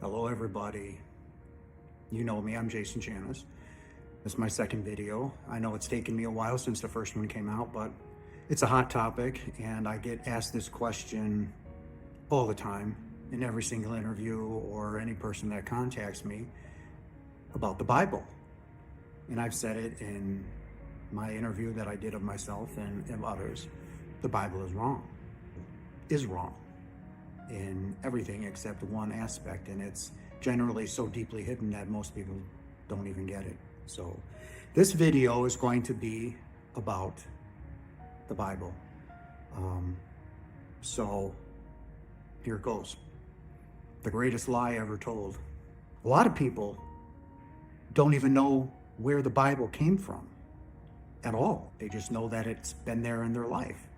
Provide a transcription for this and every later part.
Hello everybody. You know me, I'm Jason Janis. This is my second video. I know it's taken me a while since the first one came out, but it's a hot topic and I get asked this question all the time in every single interview or any person that contacts me about the Bible. And I've said it in my interview that I did of myself and of others. The Bible is wrong in everything except one aspect, and it's generally so deeply hidden that most people don't even get it. So this video is going to be about the Bible. So here it goes. The greatest lie ever told. A lot of people don't even know where the Bible came from at all. They just know that it's been there in their life.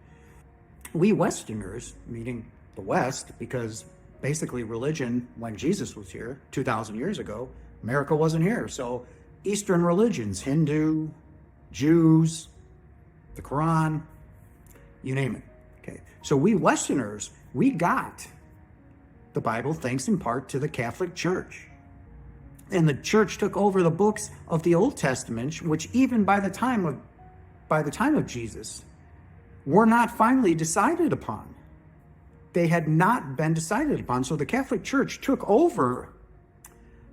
We Westerners, meaning the West, because basically religion, when Jesus was here 2,000 years ago, America wasn't here. So Eastern religions, Hindu, Jews, the Quran, you name it. Okay. So we Westerners, we got the Bible thanks in part to the Catholic Church. And the church took over the books of the Old Testament, which even by the time of Jesus, were not finally decided upon. They had not been decided upon. So the Catholic Church took over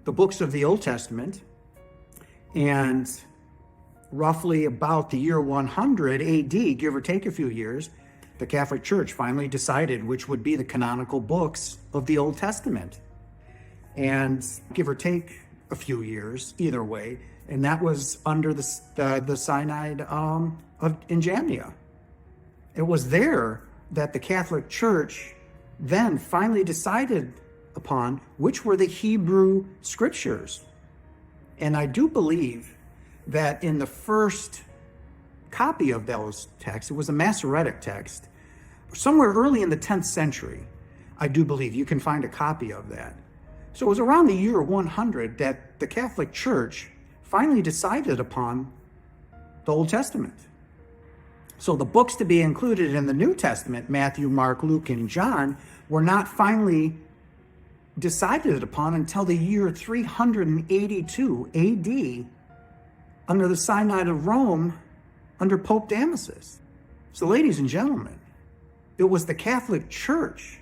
the books of the Old Testament, and roughly about the year 100 AD, give or take a few years, the Catholic Church finally decided which would be the canonical books of the Old Testament. And give or take a few years, either way, and that was under the Synod in Jamnia. It was there that the Catholic Church then finally decided upon which were the Hebrew scriptures. And I do believe that in the first copy of those texts, it was a Masoretic text, somewhere early in the 10th century, I do believe you can find a copy of that. So it was around the year 100 that the Catholic Church finally decided upon the Old Testament. So the books to be included in the New Testament, Matthew, Mark, Luke, and John, were not finally decided upon until the year 382 AD under the Synod of Rome under Pope Damasus. So ladies and gentlemen, it was the Catholic Church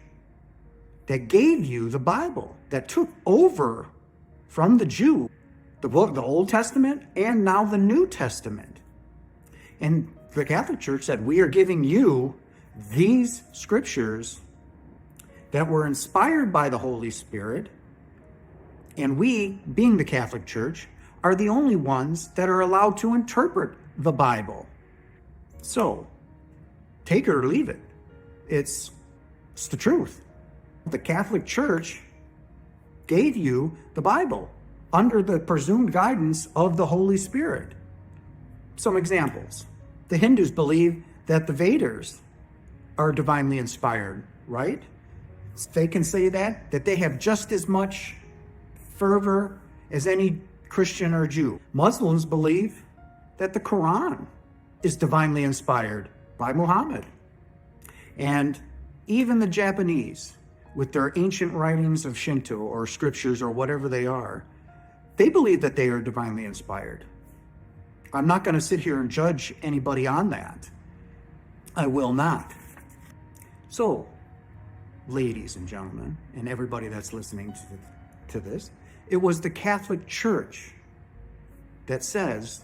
that gave you the Bible, that took over from the Jew, the book, the Old Testament, and now the New Testament. And the Catholic Church said, we are giving you these scriptures that were inspired by the Holy Spirit, and we, being the Catholic Church, are the only ones that are allowed to interpret the Bible. So, take it or leave it. It's the truth. The Catholic Church gave you the Bible under the presumed guidance of the Holy Spirit. Some examples. The Hindus believe that the Vedas are divinely inspired, right? They can say that they have just as much fervor as any Christian or Jew. Muslims believe that the Quran is divinely inspired by Muhammad. And even the Japanese, with their ancient writings of Shinto or scriptures or whatever they are, they believe that they are divinely inspired. I'm not going to sit here and judge anybody on that. I will not. So, ladies and gentlemen, and everybody that's listening to this, it was the Catholic Church that says,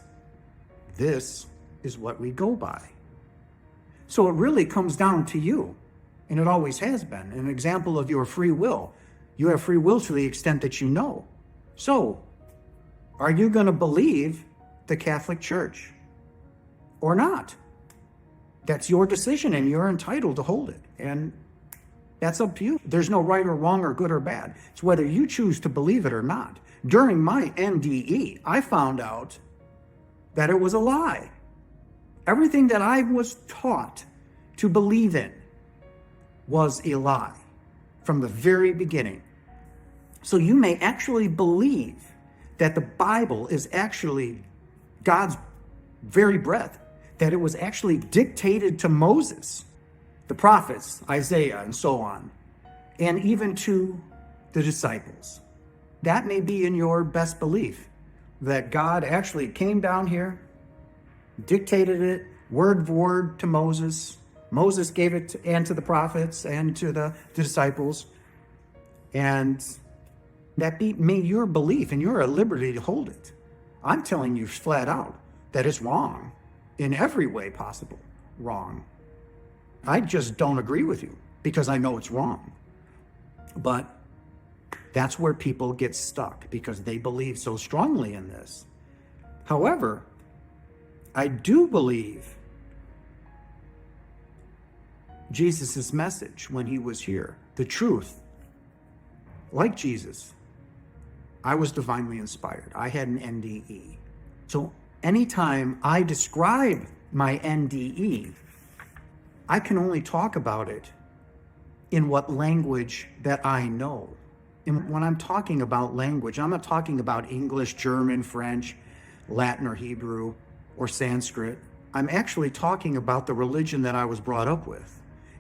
this is what we go by. So it really comes down to you, and it always has been, an example of your free will. You have free will to the extent that you know. So, are you going to believe the Catholic Church or not? That's your decision, and you're entitled to hold it. And that's up to you. There's no right or wrong or good or bad. It's whether you choose to believe it or not. During my NDE, I found out that it was a lie. Everything that I was taught to believe in was a lie from the very beginning. So you may actually believe that the Bible is actually God's very breath, that it was actually dictated to Moses, the prophets, Isaiah, and so on, and even to the disciples. That may be in your best belief, that God actually came down here, dictated it word for word to Moses. Moses gave it to the prophets and to the disciples. And that be your belief, and you're at liberty to hold it. I'm telling you flat out that it's wrong in every way possible. Wrong. I just don't agree with you because I know it's wrong. But that's where people get stuck, because they believe so strongly in this. However, I do believe Jesus' message when he was here, the truth. Like Jesus, I was divinely inspired. I had an NDE. So anytime I describe my NDE, I can only talk about it in what language that I know. And when I'm talking about language, I'm not talking about English, German, French, Latin or Hebrew or Sanskrit. I'm actually talking about the religion that I was brought up with.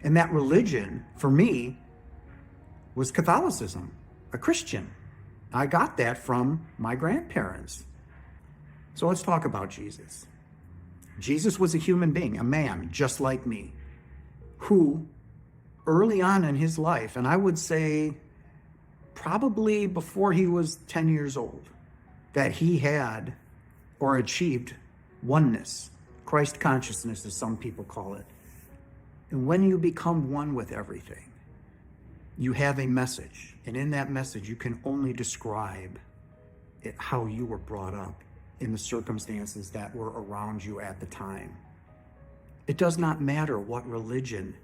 And that religion, for me, was Catholicism, a Christian. I got that from my grandparents. So let's talk about Jesus. Jesus was a human being, a man just like me, who early on in his life, and I would say probably before he was 10 years old, that he had or achieved oneness, Christ consciousness, as some people call it. And when you become one with everything, you have a message. And in that message, you can only describe it how you were brought up in the circumstances that were around you at the time. It does not matter what religion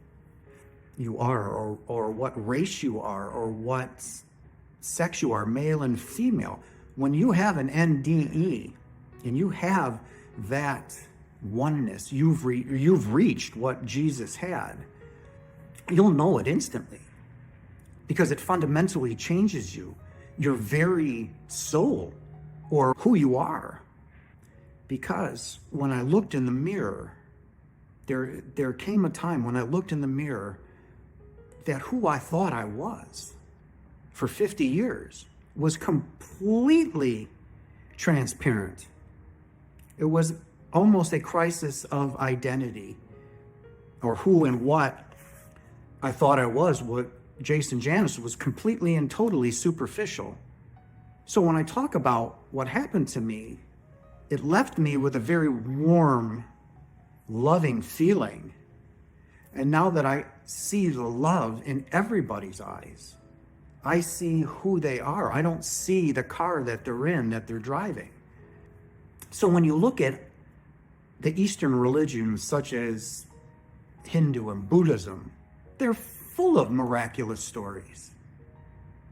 you are, or what race you are, or what sex you are, male and female. When you have an NDE and you have that oneness, you've reached what Jesus had, you'll know it instantly, because it fundamentally changes you, your very soul, or who you are. Because when I looked in the mirror, there came a time when I looked in the mirror that who I thought I was for 50 years was completely transparent. It was almost a crisis of identity, or who and what I thought I was. What Jason Janis was completely and totally superficial. So when I talk about what happened to me, it left me with a very warm, loving feeling. And now that I see the love in everybody's eyes, I see who they are. I don't see the car that they're in, that they're driving. So when you look at the Eastern religions, such as Hindu and Buddhism, they're full of miraculous stories,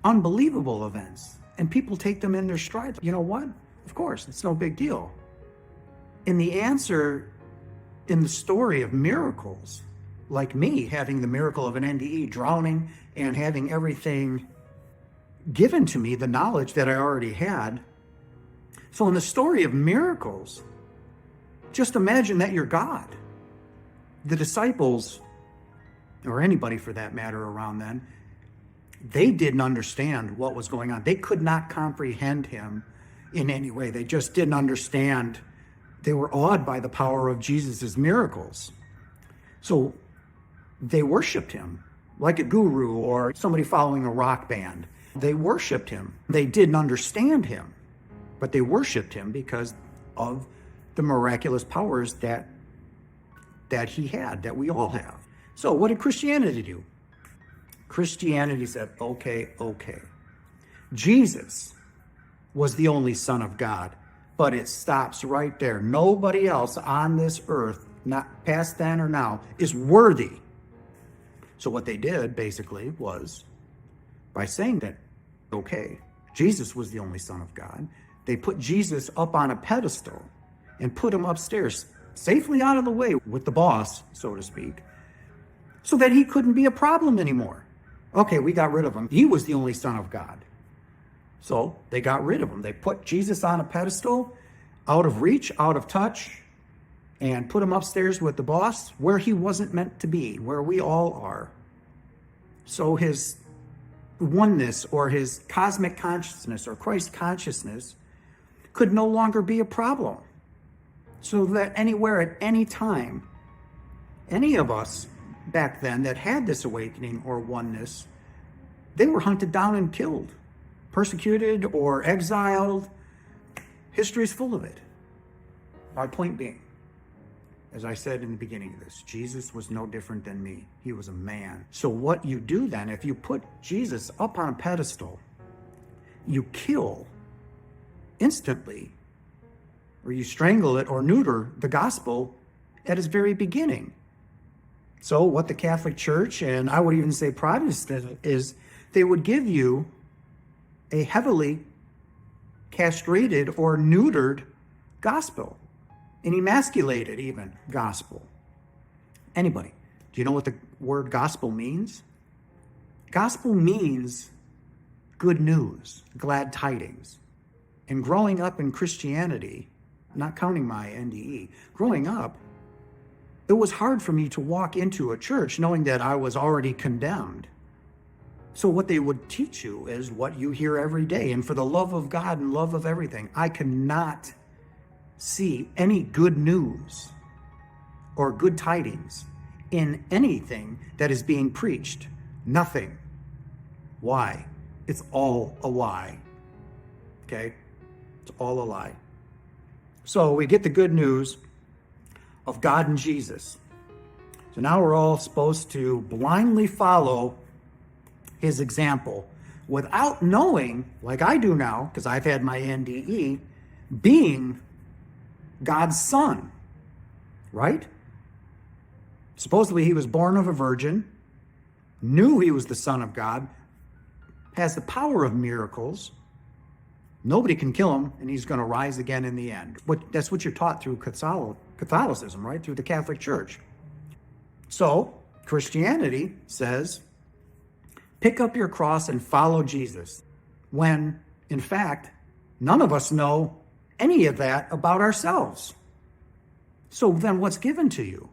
unbelievable events, and people take them in their stride. You know what? Of course, it's no big deal. And the answer in the story of miracles, like me having the miracle of an NDE, drowning, and having everything given to me, the knowledge that I already had. So in the story of miracles, just imagine that you're God. The disciples, or anybody for that matter around then, they didn't understand what was going on. They could not comprehend him in any way. They just didn't understand. They were awed by the power of Jesus' miracles. So they worshiped him like a guru or somebody following a rock band. They worshiped him. They didn't understand him, but they worshiped him because of the miraculous powers that he had, that we all have. So what did Christianity do? Christianity said, okay. Jesus was the only Son of God, but it stops right there. Nobody else on this earth, not past then or now, is worthy. So what they did basically was, by saying that, okay, Jesus was the only Son of God, they put Jesus up on a pedestal and put him upstairs, safely out of the way with the boss, so to speak, so that he couldn't be a problem anymore. Okay, we got rid of him. He was the only Son of God. So they got rid of him. They put Jesus on a pedestal, out of reach, out of touch, and put him upstairs with the boss where he wasn't meant to be, where we all are. So his oneness or his cosmic consciousness or Christ consciousness could no longer be a problem. So that anywhere at any time, any of us back then that had this awakening or oneness, they were hunted down and killed, persecuted or exiled. History is full of it. My point being, as I said in the beginning of this, Jesus was no different than me. He was a man. So what you do then, if you put Jesus up on a pedestal, you kill instantly, or you strangle it or neuter the gospel at its very beginning. So what the Catholic Church, and I would even say Protestant, is they would give you a heavily castrated or neutered gospel, an emasculated even gospel. Anybody, do you know what the word gospel means? Gospel means good news, glad tidings. And growing up in Christianity, not counting my NDE, growing up, it was hard for me to walk into a church knowing that I was already condemned. So what they would teach you is what you hear every day. And for the love of God and love of everything, I cannot see any good news or good tidings in anything that is being preached. Nothing. Why? It's all a lie. Okay? It's all a lie. So we get the good news of God and Jesus. So now we're all supposed to blindly follow his example without knowing, like I do now, because I've had my NDE, being God's son, right? Supposedly he was born of a virgin, knew he was the Son of God, has the power of miracles. Nobody can kill him, and he's going to rise again in the end. That's what you're taught through Catholicism, right? Through the Catholic Church. So Christianity says, pick up your cross and follow Jesus, when, in fact, none of us know any of that about ourselves. So then what's given to you,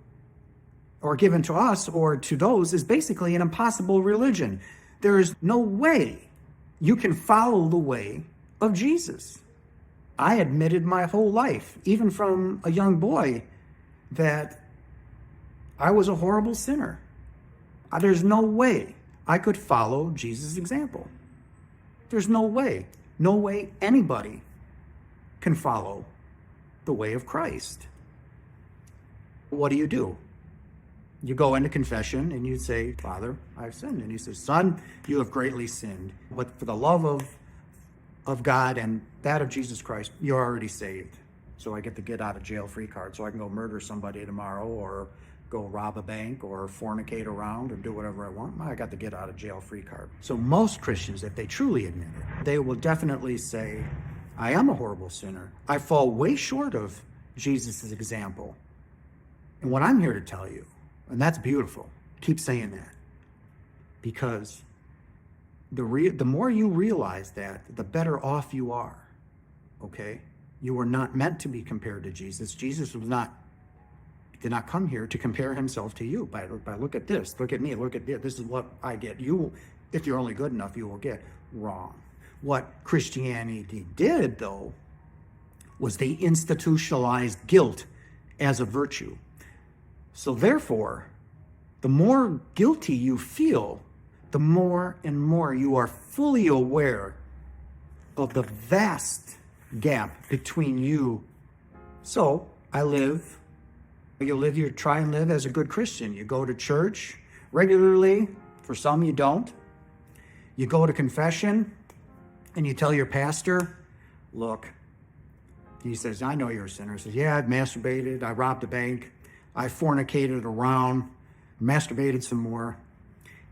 or given to us, or to those, is basically an impossible religion. There is no way you can follow the way of Jesus. I admitted my whole life, even from a young boy, that I was a horrible sinner. There's no way I could follow Jesus' example. There's no way anybody can follow the way of Christ. What do? You go into confession and you say, Father, I've sinned. And he says, Son, you have greatly sinned. But for the love of God and that of Jesus Christ, you're already saved. So I get the get out of jail free card, so I can go murder somebody tomorrow, or go rob a bank, or fornicate around, or do whatever I want. I got the get out of jail free card. So most Christians, if they truly admit it, they will definitely say, I am a horrible sinner. I fall way short of Jesus' example. And what I'm here to tell you, and that's beautiful, keep saying that, because the more you realize that, the better off you are, okay? You were not meant to be compared to Jesus. Jesus did not come here to compare himself to you by look at this, look at me, look at this. This is what I get. You, if you're only good enough, you will get. Wrong. What Christianity did, though, was they institutionalized guilt as a virtue. So therefore, the more guilty you feel, the more and more you are fully aware of the vast gap between you. So you try and live as a good Christian. You go to church regularly. For some, you don't. You go to confession and you tell your pastor, look, he says, I know you're a sinner. He says, yeah, I've masturbated. I robbed a bank. I fornicated around, masturbated some more.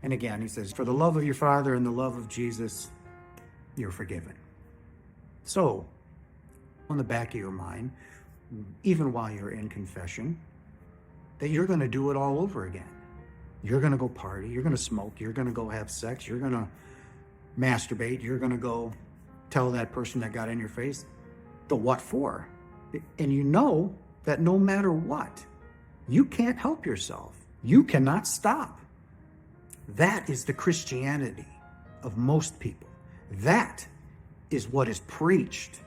And again, he says, for the love of your Father and the love of Jesus, you're forgiven. So, on the back of your mind, even while you're in confession, that you're going to do it all over again. You're going to go party, you're going to smoke, you're going to go have sex, you're going to masturbate, you're going to go tell that person that got in your face the what for. And you know that no matter what, you can't help yourself. You cannot stop. That is the Christianity of most people. That is what is preached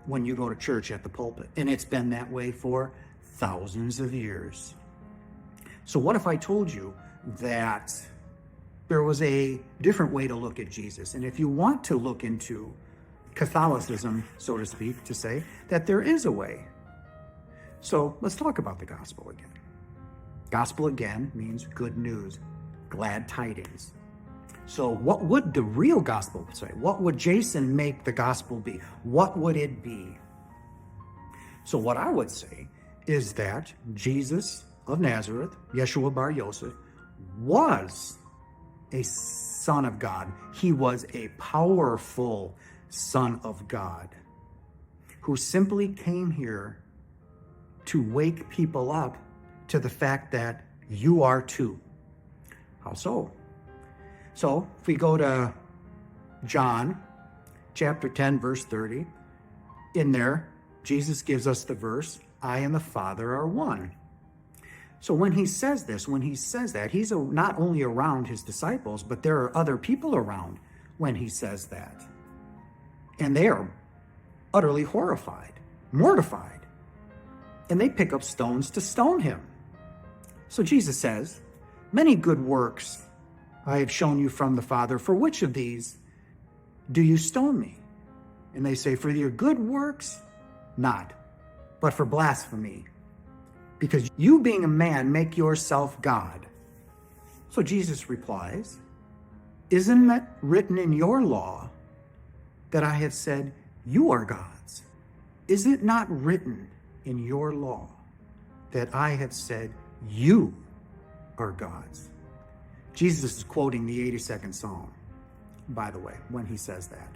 when you go to church at the pulpit. And it's been that way for thousands of years. So what if I told you that there was a different way to look at Jesus? And if you want to look into Catholicism, so to speak, to say that there is a way. So let's talk about the gospel again. Gospel again means good news, glad tidings. So what would the real gospel say? What would Jason make the gospel be? What would it be? So what I would say is that Jesus of Nazareth, Yeshua Bar Yosef, was a son of God. He was a powerful son of God who simply came here to wake people up to the fact that you are too. How so? So if we go to John chapter 10, verse 30, in there, Jesus gives us the verse, I and the Father are one. So when he says this, when he says that, he's not only around his disciples, but there are other people around when he says that. And they are utterly horrified, mortified. And they pick up stones to stone him. So Jesus says, many good works I have shown you from the Father. For which of these do you stone me? And they say, for your good works, not, but for blasphemy. Because you being a man make yourself God. So Jesus replies, isn't it written in your law that I have said you are gods? Is it not written in your law that I have said you are gods? Jesus is quoting the 82nd Psalm, by the way, when he says that.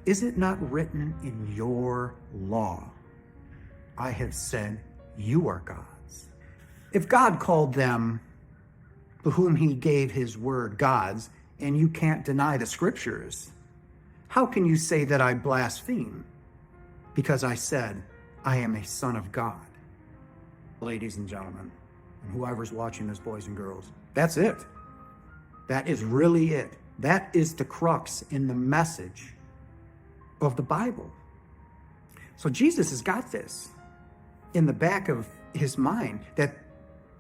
Is it not written in your law, I have said you are gods? If God called them, to whom he gave his word, gods, and you can't deny the scriptures, how can you say that I blaspheme because I said I am a son of God? Ladies and gentlemen, and whoever's watching this, boys and girls, that's it. That is really it. That is the crux in the message of the Bible. So Jesus has got this in the back of his mind, that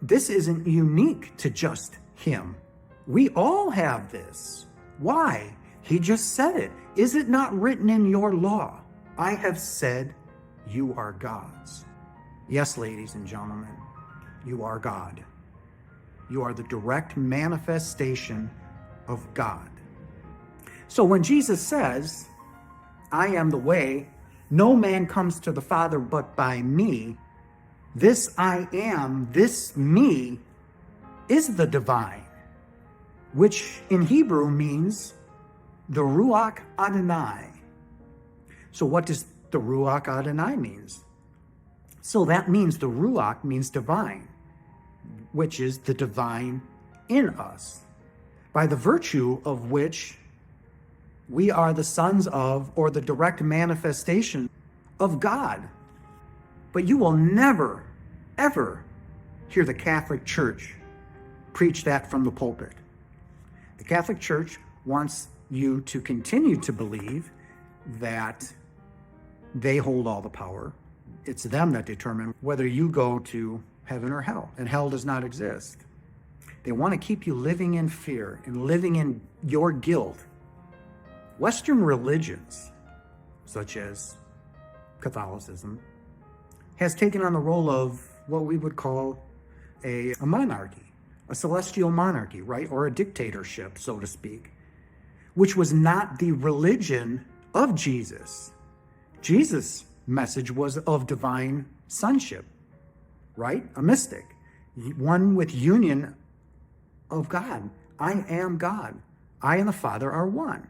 this isn't unique to just him. We all have this. Why? He just said it. Is it not written in your law? I have said you are gods. Yes, ladies and gentlemen, you are God. You are the direct manifestation of God. So when Jesus says, I am the way, no man comes to the Father but by me, this I am, this me, is the divine, which in Hebrew means the Ruach Adonai. So what does the Ruach Adonai means? So that means the Ruach means divine, which is the divine in us, by the virtue of which we are the sons of, or the direct manifestation of God. But you will never, ever hear the Catholic Church preach that from the pulpit. The Catholic Church wants you to continue to believe that they hold all the power. It's them that determine whether you go to heaven or hell, and hell does not exist. They want to keep you living in fear and living in your guilt. Western religions, such as Catholicism, has taken on the role of what we would call a monarchy, a celestial monarchy, right? Or a dictatorship, so to speak, which was not the religion of Jesus. Jesus' message was of divine sonship, right? A mystic, one with union of God. I am God. I and the Father are one.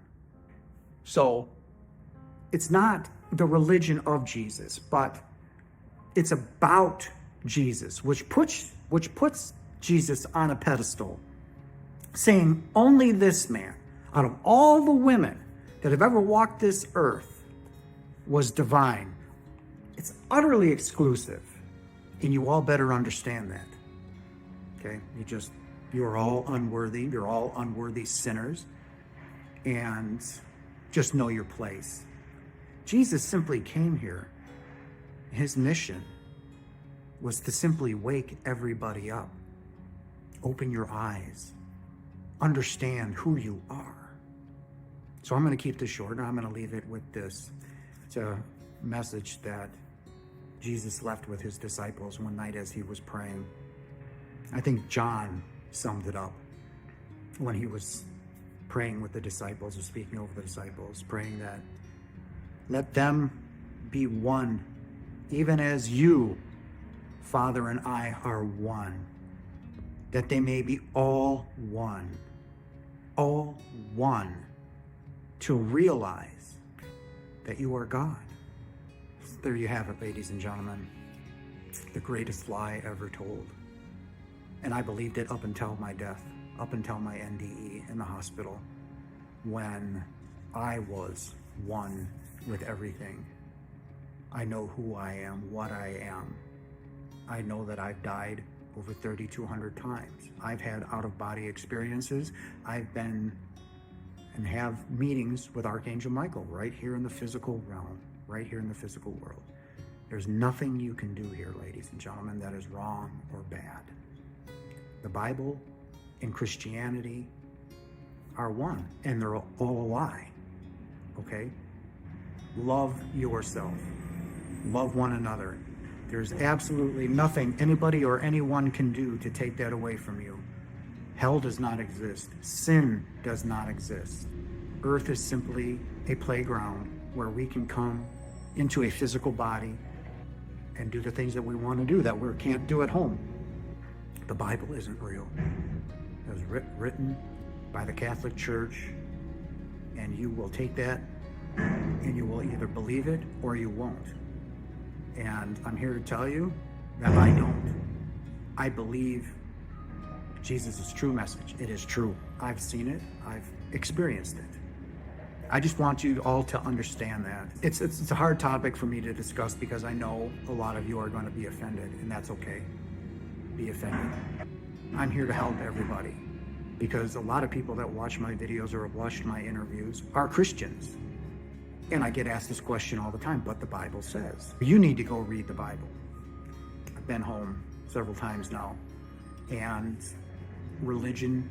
So it's not the religion of Jesus, but it's about Jesus, which puts Jesus on a pedestal, saying only this man, out of all the women that have ever walked this earth, was divine. It's utterly exclusive, and you all better understand that. Okay? You're all unworthy. You're all unworthy sinners. and just know your place. Jesus simply came here. His mission was to simply wake everybody up. Open your eyes. Understand who you are. So I'm going to keep this short, and I'm going to leave it with this. It's a message that Jesus left with his disciples one night as he was praying. I think John summed it up when he was praying with the disciples, or speaking over the disciples, praying that, let them be one, even as you, Father, and I are one, that they may be all one, to realize that you are God. There you have it, ladies and gentlemen, the greatest lie ever told. And I believed it up until my death, up until my NDE in the hospital, when I was one with everything. I know who I am, what I am. I know that I've died over 3,200 times. I've had out-of-body experiences. I've been and have meetings with Archangel Michael right here in the physical realm, right here in the physical world. There's nothing you can do here, ladies and gentlemen, that is wrong or bad. The Bible and Christianity are one, and they're all a lie, okay? Love yourself. Love one another. There's absolutely nothing anybody or anyone can do to take that away from you. Hell does not exist. Sin does not exist. Earth is simply a playground where we can come into a physical body and do the things that we want to do that we can't do at home. The Bible isn't real. It was written by the Catholic Church, and you will take that and you will either believe it or you won't. And I'm here to tell you that I don't. I believe Jesus' true message. It is true. I've seen it. I've experienced it. I just want you all to understand that. It's a hard topic for me to discuss because I know a lot of you are going to be offended, and that's okay. Be offended. I'm here to help everybody because a lot of people that watch my videos or have watched my interviews are Christians. And I get asked this question all the time, but the Bible says. You need to go read the Bible. I've been home several times now, and religion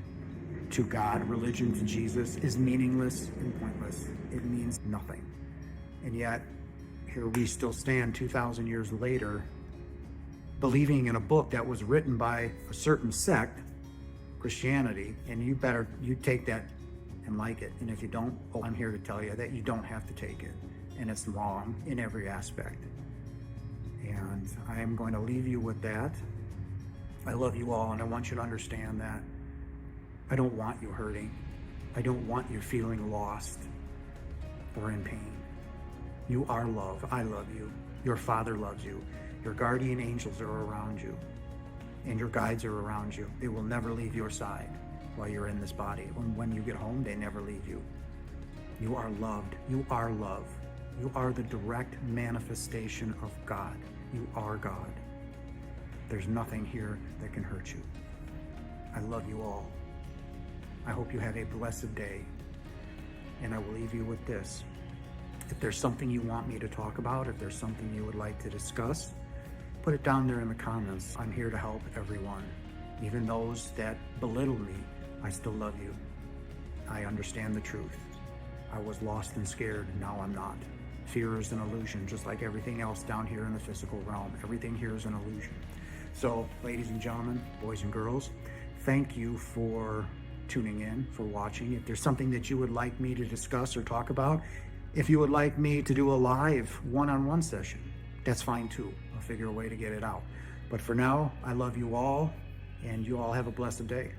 to God, religion to Jesus is meaningless and pointless. It means nothing. And yet, here we still stand 2,000 years later, believing in a book that was written by a certain sect, Christianity, and you take that and like it. And if you don't, I'm here to tell you that you don't have to take it. And it's wrong in every aspect. And I am going to leave you with that. I love you all, and I want you to understand that I don't want you hurting. I don't want you feeling lost or in pain. You are love. I love you. Your Father loves you. Your guardian angels are around you, and your guides are around you. They will never leave your side while you're in this body. When you get home, they never leave you. You are loved. You are love. You are the direct manifestation of God. You are God. There's nothing here that can hurt you. I love you all. I hope you have a blessed day. And I will leave you with this. If there's something you want me to talk about, if there's something you would like to discuss, put it down there in the comments. I'm here to help everyone. Even those that belittle me, I still love you. I understand the truth. I was lost and scared, now I'm not. Fear is an illusion, just like everything else down here in the physical realm. Everything here is an illusion. So, ladies and gentlemen, boys and girls, thank you for tuning in, for watching. If there's something that you would like me to discuss or talk about, if you would like me to do a live one-on-one session, that's fine too. I'll figure a way to get it out. But for now, I love you all, and you all have a blessed day.